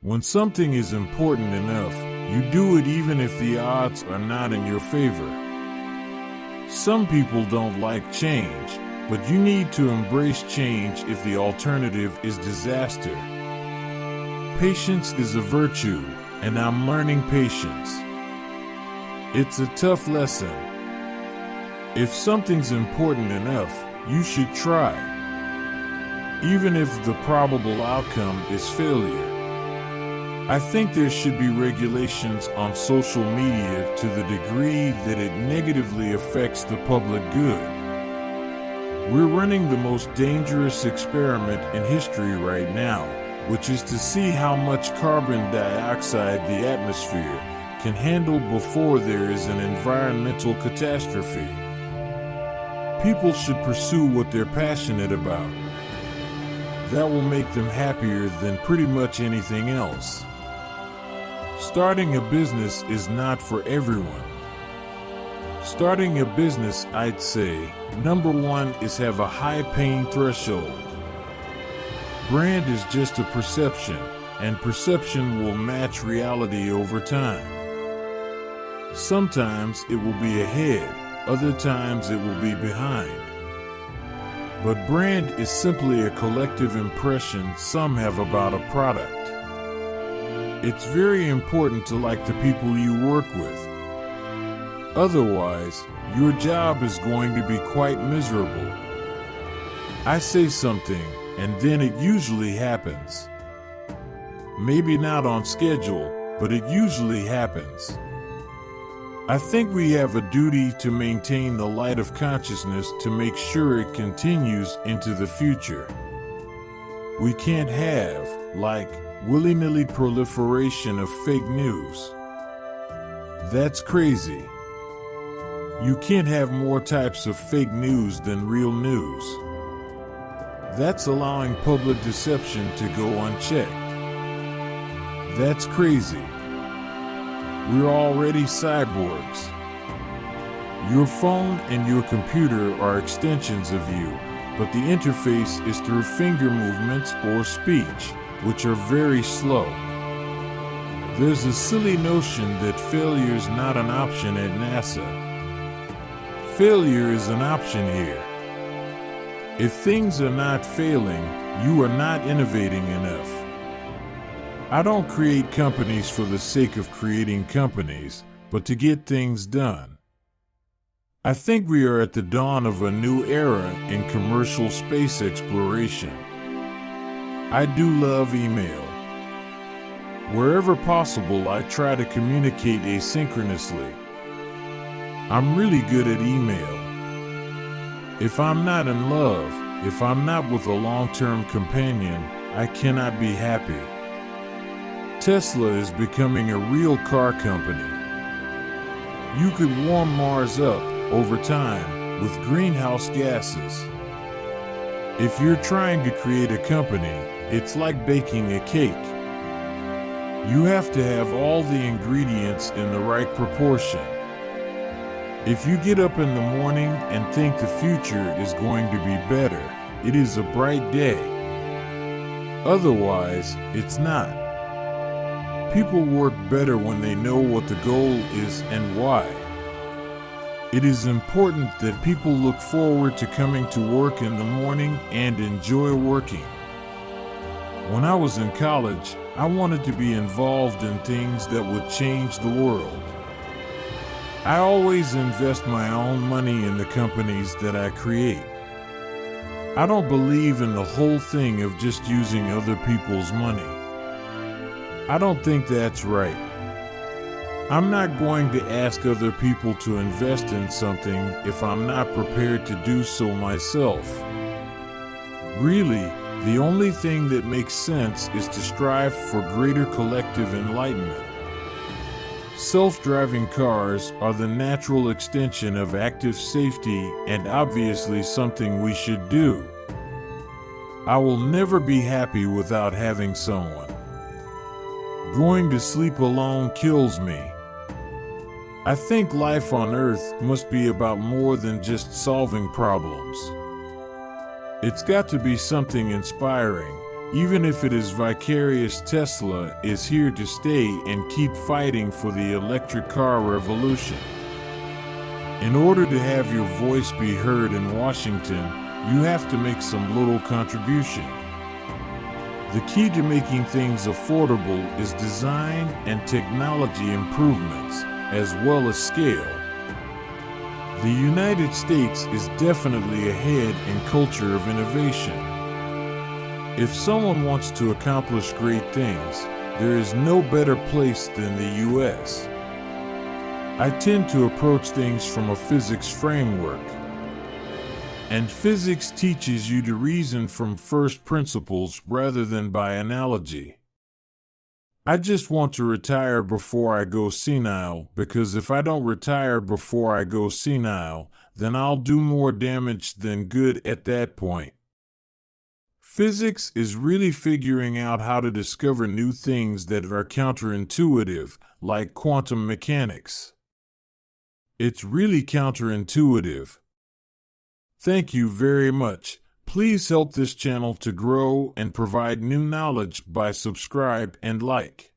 When something is important enough, you do it even if the odds are not in your favor. Some people don't like change, but you need to embrace change if the alternative is disaster. Patience is a virtue, and I'm learning patience. It's a tough lesson. If something's important enough, you should try, even if the probable outcome is failure. I think there should be regulations on social media to the degree that it negatively affects the public good. We're running the most dangerous experiment in history right now, which is to see how much carbon dioxide the atmosphere can handle before there is an environmental catastrophe. People should pursue what they're passionate about. That will make them happier than pretty much anything else. Starting a business is not for everyone. Starting a business, I'd say, number one is have a high pain threshold. Brand is just a perception, and perception will match reality over time. Sometimes it will be ahead, other times it will be behind. But brand is simply a collective impression some have about a product. It's very important to like the people you work with. Otherwise, your job is going to be quite miserable. I say something, and then it usually happens. Maybe not on schedule, but it usually happens. I think we have a duty to maintain the light of consciousness to make sure it continues into the future. We can't have, willy-nilly proliferation of fake news. That's crazy. You can't have more types of fake news than real news. That's allowing public deception to go unchecked. That's crazy. We're already cyborgs. Your phone and your computer are extensions of you, but the interface is through finger movements or speech, which are very slow. There's a silly notion that failure is not an option at NASA. Failure is an option here. If things are not failing, you are not innovating enough. I don't create companies for the sake of creating companies, but to get things done. I think we are at the dawn of a new era in commercial space exploration. I do love email. Wherever possible, I try to communicate asynchronously. I'm really good at email. If I'm not in love, if I'm not with a long-term companion, I cannot be happy. Tesla is becoming a real car company. You could warm Mars up over time with greenhouse gases. If you're trying to create a company, it's like baking a cake. You have to have all the ingredients in the right proportion. If you get up in the morning and think the future is going to be better, it is a bright day. Otherwise, it's not. People work better when they know what the goal is and why. It is important that people look forward to coming to work in the morning and enjoy working. When I was in college, I wanted to be involved in things that would change the world. I always invest my own money in the companies that I create. I don't believe in the whole thing of just using other people's money. I don't think that's right. I'm not going to ask other people to invest in something if I'm not prepared to do so myself. Really, the only thing that makes sense is to strive for greater collective enlightenment. Self-driving cars are the natural extension of active safety and obviously something we should do. I will never be happy without having someone. Going to sleep alone kills me. I think life on Earth must be about more than just solving problems. It's got to be something inspiring, Even if it is vicarious, Tesla is here to stay and keep fighting for the electric car revolution. In order to have your voice be heard in Washington, you have to make some little contribution. The key to making things affordable is design and technology improvements, as well as scale. The United States is definitely ahead in culture of innovation. If someone wants to accomplish great things, there is no better place than the U.S. I tend to approach things from a physics framework. And physics teaches you to reason from first principles rather than by analogy. I just want to retire before I go senile, because if I don't retire before I go senile, then I'll do more damage than good at that point. Physics is really figuring out how to discover new things that are counterintuitive, like quantum mechanics. It's really counterintuitive. Thank you very much. Please help this channel to grow and provide new knowledge by subscribe and like.